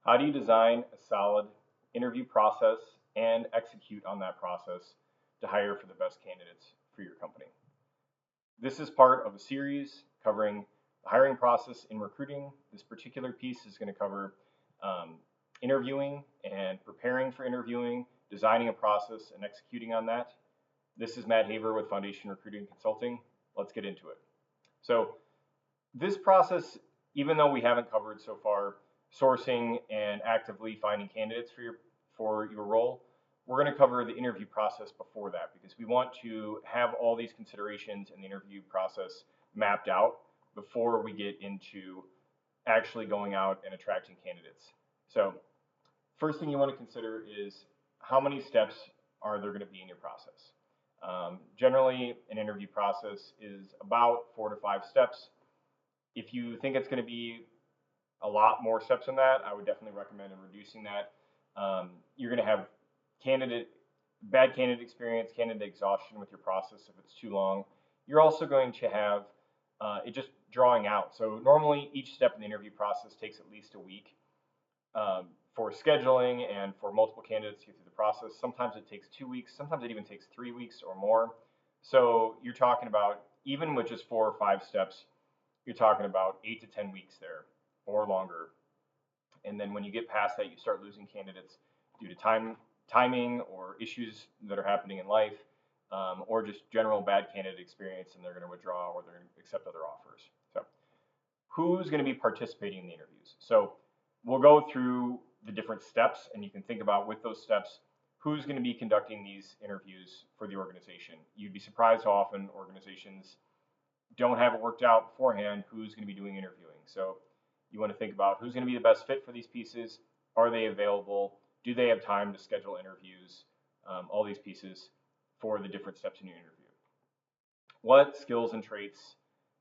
How do you design a solid interview process and execute on that process to hire for the best candidates for your company? This is part of a series covering the hiring process in recruiting. This particular piece is going to cover um, interviewing and preparing for interviewing, designing a process and executing on that. This is Matt Haver with Foundation Recruiting Consulting. Let's get into it. So this process, even though we haven't covered so far sourcing and actively finding candidates for your role, we're going to cover the interview process before that because we want to have all these considerations in the interview process mapped out before we get into actually going out and attracting candidates. So first thing you want to consider is how many steps are there going to be in your process. Generally, an interview process is about 4 to 5 steps. If you think it's going to be a lot more steps than that, I would definitely recommend reducing that. You're going to have bad candidate experience, candidate exhaustion with your process if it's too long. You're also going to have it just drawing out. So normally each step in the interview process takes at least a week for scheduling and for multiple candidates to get through the process. Sometimes it takes 2 weeks, sometimes it even takes 3 weeks or more. So you're talking about, even with just 4 or 5 steps, you're talking about 8 to 10 weeks there or longer. And then when you get past that, you start losing candidates due to timing or issues that are happening in life, or just general bad candidate experience, and they're going to withdraw or they're going to accept other offers. So who's going to be participating in the interviews? So we'll go through the different steps, and you can think about with those steps, who's going to be conducting these interviews for the organization. You'd be surprised how often organizations don't have it worked out beforehand who's going to be doing interviewing. So you want to think about who's going to be the best fit for these pieces. Are they available? Do they have time to schedule interviews? All these pieces for the different steps in your interview. What skills and traits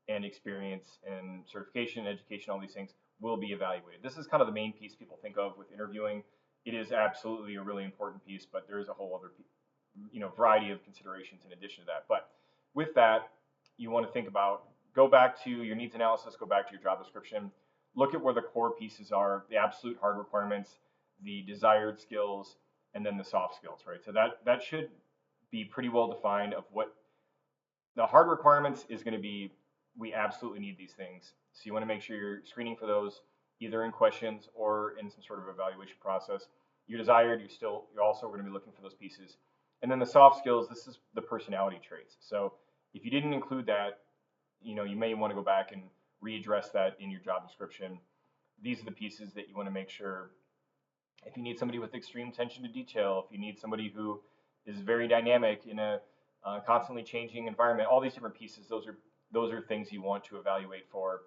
and experience and certification, education, all these things will be evaluated. This is kind of the main piece people think of with interviewing. It is absolutely a really important piece, but there is a whole other variety of considerations in addition to that. But with that, you want to think about, go back to your needs analysis, go back to your job description, look at where the core pieces are, the absolute hard requirements, the desired skills, and then the soft skills, right? So that should be pretty well defined of what the hard requirements is going to be. We absolutely need these things. So you want to make sure you're screening for those either in questions or in some sort of evaluation process. Your desired, you're also going to be looking for those pieces. And then the soft skills, this is the personality traits. So if you didn't include that, you may want to go back and readdress that in your job description. These are the pieces that you want to make sure. If you need somebody with extreme attention to detail, if you need somebody who is very dynamic in a constantly changing environment, all these different pieces, those are things you want to evaluate for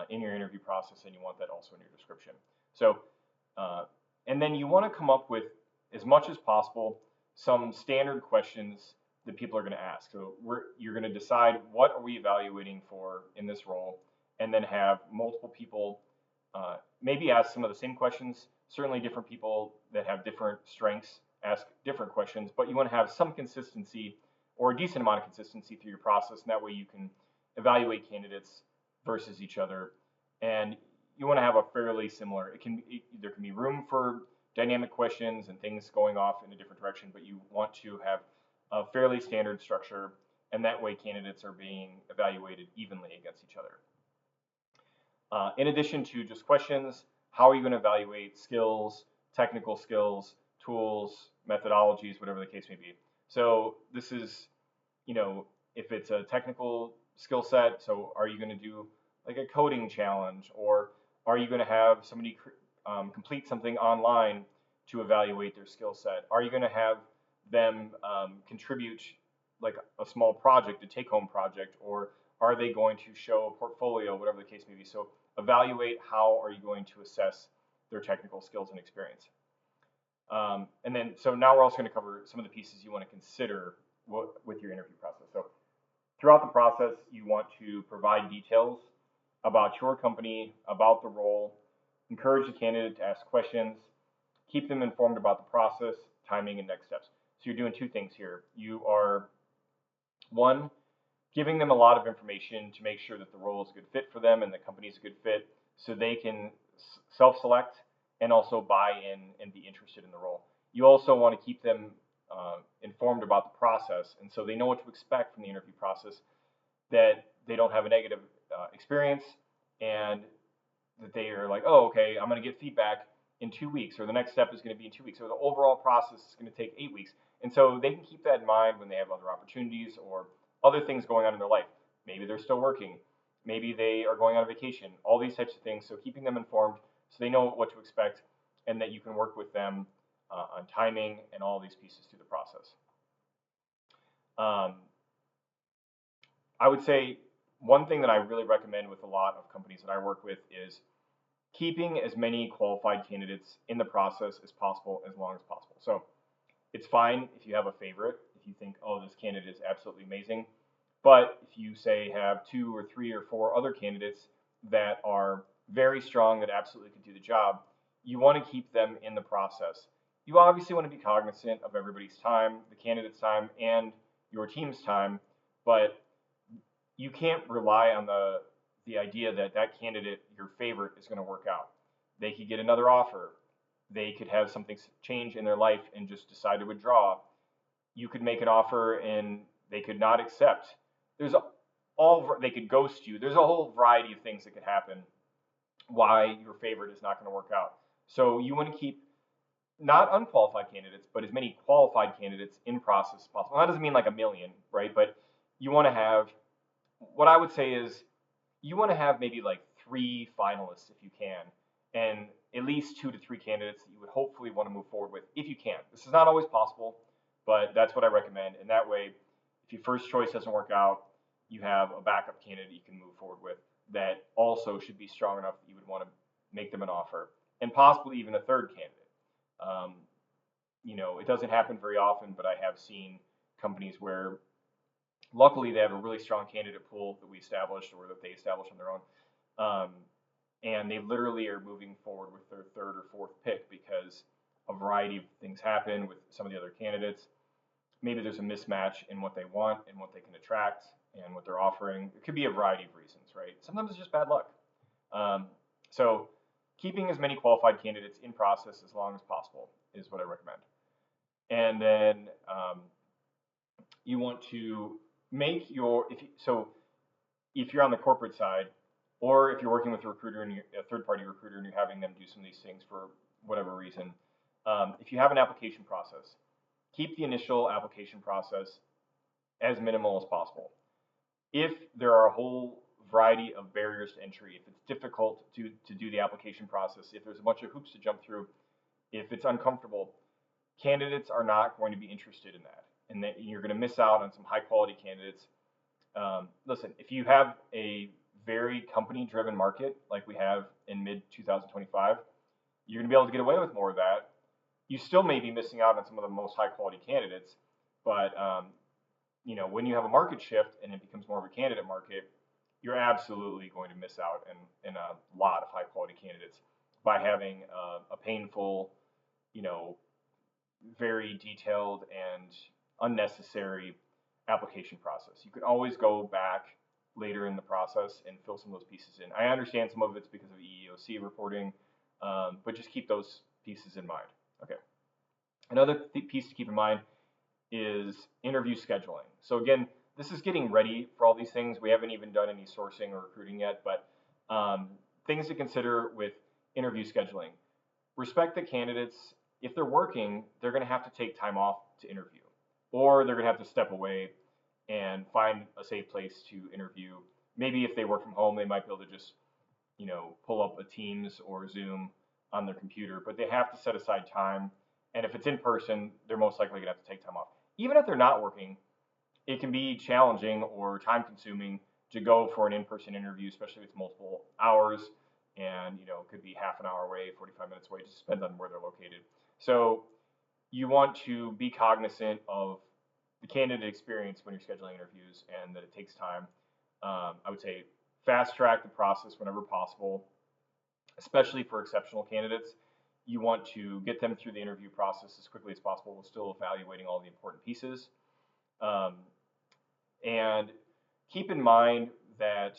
in your interview process, and you want that also in your description. So, and then you want to come up with, as much as possible, some standard questions that people are going to ask. So you're going to decide what are we evaluating for in this role, and then have multiple people maybe ask some of the same questions. Certainly different people that have different strengths ask different questions, but you want to have some consistency or a decent amount of consistency through your process, and that way you can evaluate candidates versus each other. And you want to have a fairly similar, there can be room for dynamic questions and things going off in a different direction, but you want to have a fairly standard structure, and that way candidates are being evaluated evenly against each other. In addition to just questions, how are you going to evaluate skills, technical skills, tools, methodologies, whatever the case may be? So this is, if it's a technical skill set, so are you going to do like a coding challenge, or are you going to have somebody complete something online to evaluate their skill set? Are you going to have them contribute like a small project, a take-home project, or are they going to show a portfolio, whatever the case may be? So evaluate how are you going to assess their technical skills and experience. And then, so now we're also going to cover some of the pieces you want to consider with your interview process. So throughout the process, you want to provide details about your company, about the role, encourage the candidate to ask questions, keep them informed about the process, timing, and next steps. So you're doing two things here. You are, one, giving them a lot of information to make sure that the role is a good fit for them and the company is a good fit, so they can self-select and also buy in and be interested in the role. You also want to keep them informed about the process, and so they know what to expect from the interview process, that they don't have a negative experience, and that they are like, oh, okay, I'm going to get feedback in 2 weeks, or the next step is going to be in 2 weeks, or the overall process is going to take 8 weeks. And so they can keep that in mind when they have other opportunities or other things going on in their life. Maybe they're still working, maybe they are going on vacation, all these types of things. So keeping them informed so they know what to expect, and that you can work with them on timing and all these pieces through the process. Um, I would say one thing that I really recommend with a lot of companies that I work with is keeping as many qualified candidates in the process as possible, as long as possible. So it's fine if you have a favorite, if you think, oh, this candidate is absolutely amazing. But if you say have 2 or 3 or 4 other candidates that are very strong, that absolutely could do the job, you want to keep them in the process. You obviously want to be cognizant of everybody's time, the candidate's time, and your team's time, but you can't rely on the idea that that candidate, your favorite, is going to work out. They could get another offer. They could have something change in their life and just decide to withdraw. You could make an offer and they could not accept. There's all they could ghost you. There's a whole variety of things that could happen why your favorite is not going to work out. So you want to keep not unqualified candidates, but as many qualified candidates in process as possible. That doesn't mean like a million, right? But you want to have, what I would say is, you want to have maybe like 3 finalists if you can, and at least 2 to 3 candidates that you would hopefully want to move forward with if you can. This is not always possible, but that's what I recommend. And that way, if your first choice doesn't work out, you have a backup candidate you can move forward with that also should be strong enough that you would want to make them an offer, and possibly even a third candidate. Um, it doesn't happen very often, but I have seen companies where luckily they have a really strong candidate pool that we established or that they established on their own. Um, and they literally are moving forward with their third or fourth pick because a variety of things happen with some of the other candidates. Maybe there's a mismatch in what they want and what they can attract and what they're offering. It could be a variety of reasons, right? Sometimes it's just bad luck. Um, so keeping as many qualified candidates in process as long as possible is what I recommend. And then you want to make your, if you're on the corporate side, or if you're working with a recruiter and a third-party recruiter and you're having them do some of these things for whatever reason, if you have an application process, keep the initial application process as minimal as possible. If there are a whole variety of barriers to entry, if it's difficult to do the application process, if there's a bunch of hoops to jump through, if it's uncomfortable, candidates are not going to be interested in that, and that you're going to miss out on some high-quality candidates. Listen, if you have a very company-driven market like we have in mid 2025, you're going to be able to get away with more of that. You still may be missing out on some of the most high-quality candidates, but when you have a market shift and it becomes more of a candidate market, you're absolutely going to miss out in a lot of high-quality candidates by having a painful, very detailed and unnecessary application process. You can always go back later in the process and fill some of those pieces in. I understand some of it's because of EEOC reporting, but just keep those pieces in mind. Okay. Another piece to keep in mind is interview scheduling. So again, this is getting ready for all these things. We haven't even done any sourcing or recruiting yet, but things to consider with interview scheduling. Respect the candidates. If they're working, they're going to have to take time off to interview, or they're going to have to step away and find a safe place to interview. Maybe if they work from home, they might be able to just, pull up a Teams or Zoom on their computer, but they have to set aside time. And if it's in person, they're most likely going to have to take time off. Even if they're not working, it can be challenging or time consuming to go for an in-person interview, especially if it's multiple hours, and it could be half an hour away, 45 minutes away. It just depends on where they're located. So you want to be cognizant of the candidate experience when you're scheduling interviews, and that it takes time. I would say fast track the process whenever possible, especially for exceptional candidates. You want to get them through the interview process as quickly as possible while still evaluating all the important pieces. Um, and keep in mind that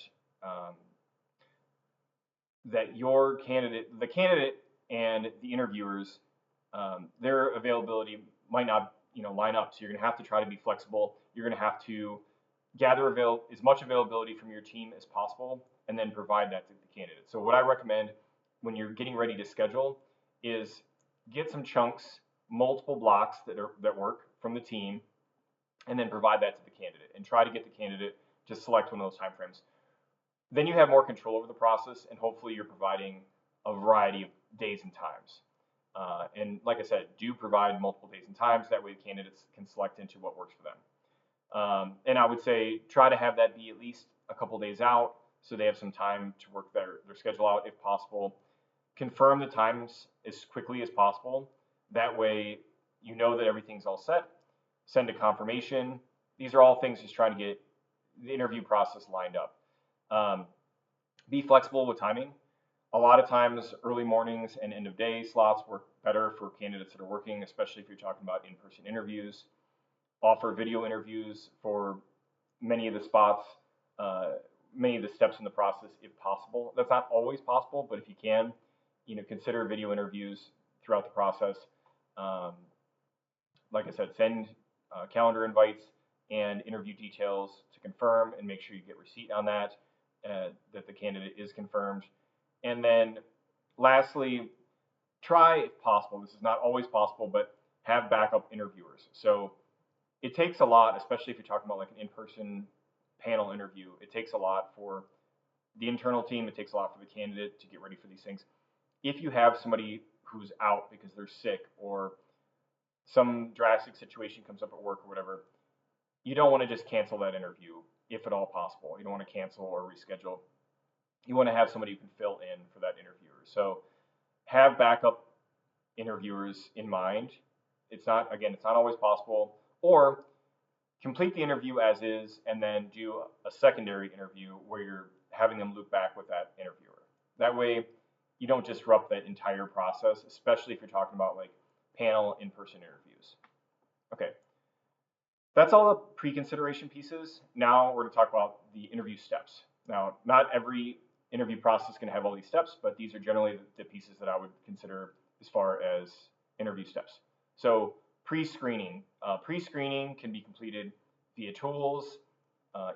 that your candidate, the candidate and the interviewers, their availability might not line up. So you're going to have to try to be flexible. You're going to have to gather as much availability from your team as possible, and then provide that to the candidate. So what I recommend when you're getting ready to schedule is get some chunks, multiple blocks that work from the team, and then provide that to the candidate and try to get the candidate to select one of those timeframes. Then you have more control over the process, and hopefully you're providing a variety of days and times. And like I said, do provide multiple days and times. That way the candidates can select into what works for them. And I would say try to have that be at least a couple days out so they have some time to work their schedule out if possible. Confirm the times as quickly as possible. That way you know that everything's all set. Send a confirmation. These are all things just trying to get the interview process lined up. Be flexible with timing. A lot of times early mornings and end of day slots work better for candidates that are working, especially if you're talking about in-person interviews. Offer video interviews for many of the spots, many of the steps in the process if possible. That's not always possible, but if you can, consider video interviews throughout the process. Like I said, send calendar invites and interview details to confirm, and make sure you get receipt on that, that the candidate is confirmed. And then lastly, try if possible, this is not always possible, but have backup interviewers. So it takes a lot, especially if you're talking about like an in-person panel interview. It takes a lot for the internal team. It takes a lot for the candidate to get ready for these things. If you have somebody who's out because they're sick or some drastic situation comes up at work or whatever, you don't want to just cancel that interview if at all possible. You don't want to cancel or reschedule. You want to have somebody who can fill in for that interviewer. So have backup interviewers in mind. It's not always possible. Or complete the interview as is and then do a secondary interview where you're having them loop back with that interviewer. That way you don't disrupt that entire process, especially if you're talking about like panel in-person interviews. Okay, that's all the pre-consideration pieces. Now we're going to talk about the interview steps. Now, not every interview process can have all these steps, but these are generally the pieces that I would consider as far as interview steps. So pre-screening. Pre-screening can be completed via tools,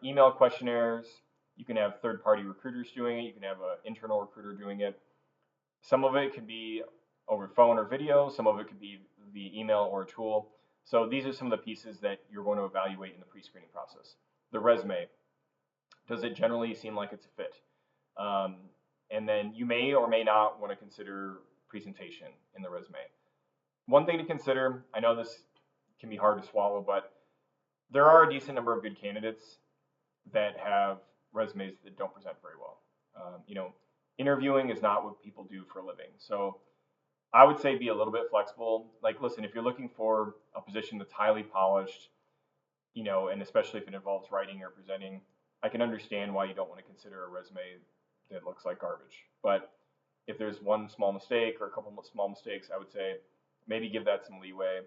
email questionnaires. You can have third-party recruiters doing it. You can have an internal recruiter doing it. Some of it could be over phone or video. Some of it could be via email or a tool. So these are some of the pieces that you're going to evaluate in the pre-screening process. The resume. Does it generally seem like it's a fit? And then you may or may not want to consider presentation in the resume. One thing to consider, I know this can be hard to swallow, but there are a decent number of good candidates that have resumes that don't present very well. Interviewing is not what people do for a living. So I would say be a little bit flexible. Like, listen, if you're looking for a position that's highly polished, and especially if it involves writing or presenting, I can understand why you don't want to consider a resume that looks like garbage. But if there's one small mistake or a couple of small mistakes, I would say maybe give that some leeway.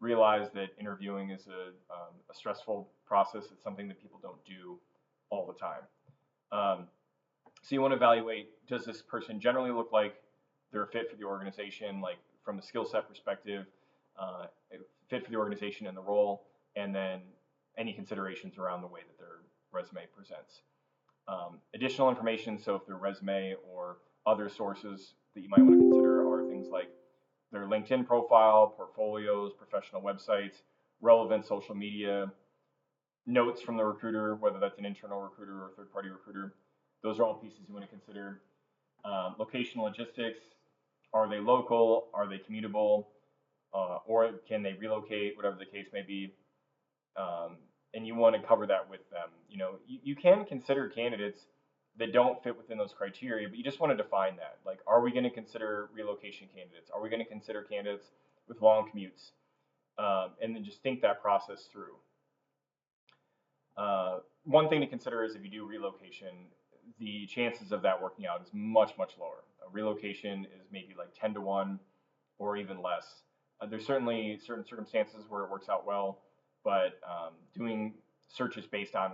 Realize that interviewing is a stressful process. It's something that people don't do all the time. So you want to evaluate, does this person generally look like they're a fit for the organization, like from a skill set perspective, fit for the organization and the role, and then any considerations around the way that their resume presents. Additional information, so if their resume or other sources that you might want to consider are things like their LinkedIn profile, portfolios, professional websites, relevant social media, notes from the recruiter, whether that's an internal recruiter or third-party recruiter. Those are all pieces you want to consider. Location logistics, are they local, are they commutable, or can they relocate, whatever the case may be. And you want to cover that with them. You can consider candidates that don't fit within those criteria, but you just want to define that. Like, are we going to consider relocation candidates? Are we going to consider candidates with long commutes? And then just think that process through. One thing to consider is if you do relocation, the chances of that working out is much, much lower. A relocation is maybe like 10 to 1 or even less. There's certainly certain circumstances where it works out well, but doing searches based on,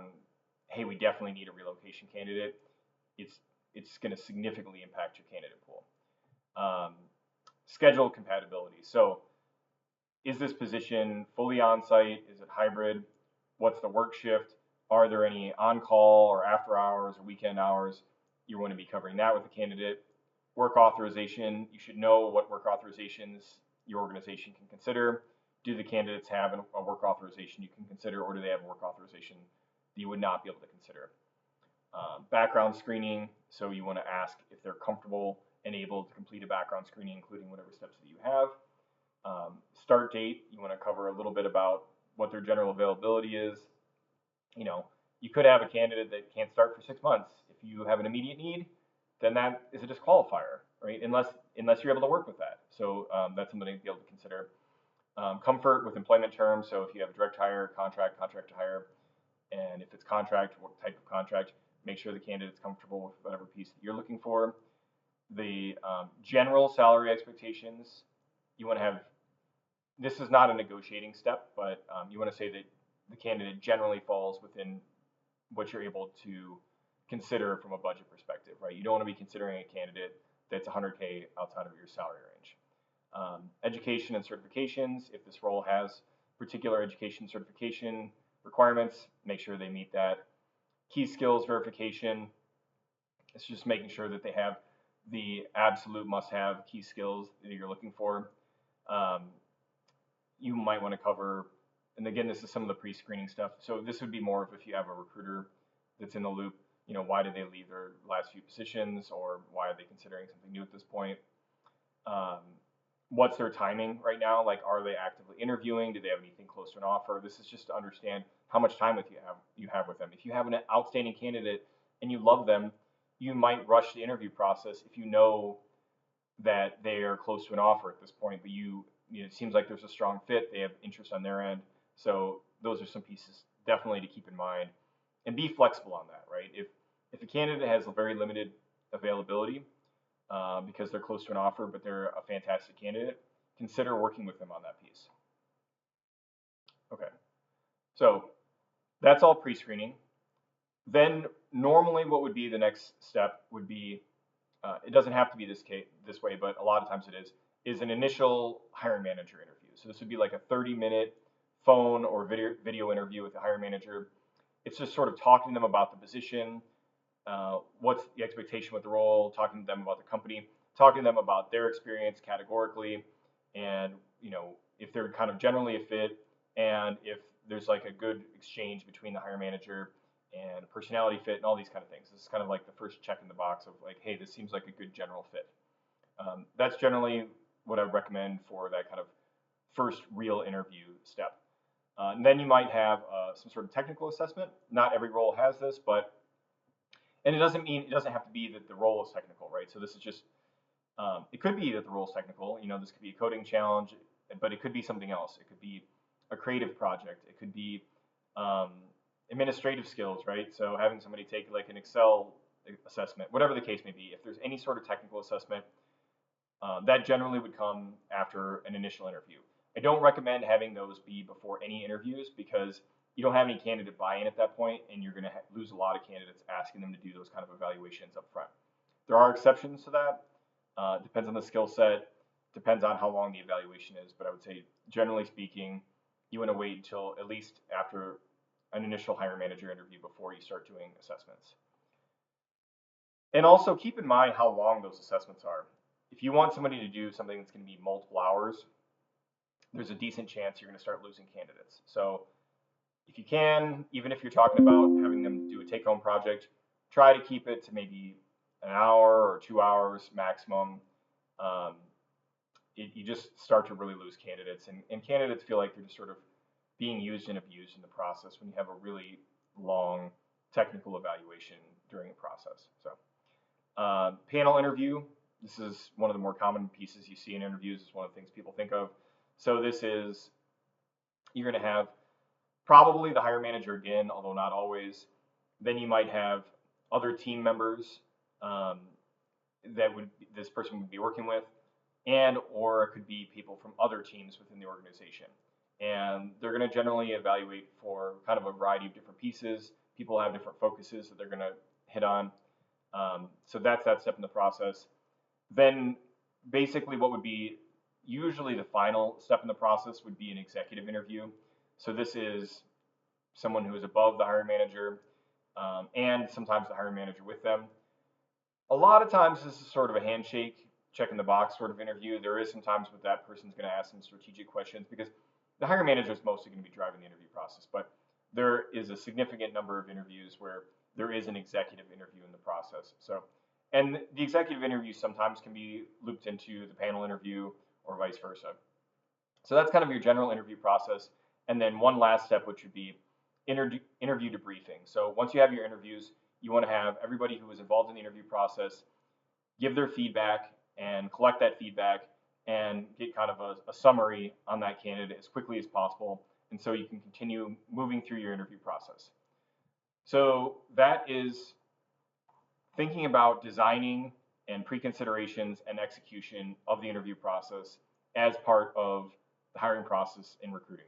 hey, we definitely need a relocation candidate, it's going to significantly impact your candidate pool. schedule compatibility. So is this position fully on-site? Is it hybrid? What's the work shift? Are there any on-call or after hours or weekend hours? You want to be covering that with the candidate. Work authorization, you should know what work authorizations your organization can consider. Do the candidates have a work authorization you can consider, or do they have a work authorization that you would not be able to consider? Background screening, so you want to ask if they're comfortable and able to complete a background screening, including whatever steps that you have. Start date, you want to cover a little bit about what their general availability is. You know, you could have a candidate that can't start for 6 months. If you have an immediate need, then that is a disqualifier, right? Unless you're able to work with that. So that's something to be able to consider. Comfort with employment terms. So if you have direct hire, contract to hire, and if it's contract, what type of contract, make sure the candidate's comfortable with whatever piece that you're looking for. The general salary expectations, you want to have, this is not a negotiating step, but you want to say that the candidate generally falls within what you're able to consider from a budget perspective, right? You don't want to be considering a candidate that's 100K outside of your salary range. Education and certifications, if this role has particular education certification requirements, make sure they meet that. Key skills verification, it's just making sure that they have the absolute must-have key skills that you're looking for. You might want to cover, and again, this is some of the pre-screening stuff. So this would be more of if you have a recruiter that's in the loop, you know, why did they leave their last few positions, or why are they considering something new at this point? What's their timing right now? Like, are they actively interviewing? Do they have anything close to an offer? This is just to understand how much time you have with them. If you have an outstanding candidate and you love them, you might rush the interview process if you know that they are close to an offer at this point, but it seems like there's a strong fit. They have interest on their end. So those are some pieces definitely to keep in mind, and be flexible on that, right? If a candidate has a very limited availability because they're close to an offer, but they're a fantastic candidate, consider working with them on that piece. Okay, so that's all pre-screening. Then normally what would be the next step would be, it doesn't have to be this way, but a lot of times it is an initial hiring manager interview. So this would be like a 30-minute phone or video interview with the hiring manager. It's just sort of talking to them about the position, what's the expectation with the role, talking to them about the company, talking to them about their experience categorically, and if they're kind of generally a fit, and if there's like a good exchange between the hiring manager and personality fit and all these kind of things. This is kind of like the first check in the box of like, hey, this seems like a good general fit. That's generally what I recommend for that kind of first real interview step. And then you might have some sort of technical assessment. Not every role has this, and it doesn't have to be that the role is technical, right? So this is just, it could be that the role is technical. This could be a coding challenge, but it could be something else. It could be a creative project. It could be administrative skills, right? So having somebody take like an Excel assessment, whatever the case may be. If there's any sort of technical assessment, that generally would come after an initial interview. I don't recommend having those be before any interviews, because you don't have any candidate buy-in at that point, and you're going to lose a lot of candidates asking them to do those kind of evaluations up front. There are exceptions to that. Depends on the skill set, depends on how long the evaluation is, but I would say, generally speaking, you want to wait until at least after an initial hiring manager interview before you start doing assessments. And also keep in mind how long those assessments are. If you want somebody to do something that's going to be multiple hours, there's a decent chance you're going to start losing candidates. So if you can, even if you're talking about having them do a take-home project, try to keep it to maybe an hour or 2 hours maximum. You just start to really lose candidates, and candidates feel like they're just sort of being used and abused in the process when you have a really long technical evaluation during a process. So panel interview, this is one of the more common pieces you see in interviews. It's one of the things people think of. So this is, you're going to have probably the hiring manager again, although not always. Then you might have other team members this person would be working with, or it could be people from other teams within the organization. And they're going to generally evaluate for kind of a variety of different pieces. People have different focuses that they're going to hit on. So that's that step in the process. Then basically what would be usually the final step in the process would be an executive interview. So this is someone who is above the hiring manager, and sometimes the hiring manager with them. A lot of times this is sort of a handshake, check in the box sort of interview. There is sometimes where that person's going to ask some strategic questions because the hiring manager is mostly going to be driving the interview process, but there is a significant number of interviews where there is an executive interview in the process. So, and the executive interview sometimes can be looped into the panel interview or vice versa. So that's kind of your general interview process. And then one last step, which would be interview debriefing. So once you have your interviews, you want to have everybody who was involved in the interview process give their feedback and collect that feedback and get kind of a summary on that candidate as quickly as possible. And so you can continue moving through your interview process. So that is thinking about designing and pre-considerations and execution of the interview process as part of the hiring process in recruiting.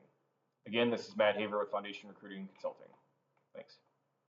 Again, this is Matt Haver with Foundation Recruiting Consulting. Thanks.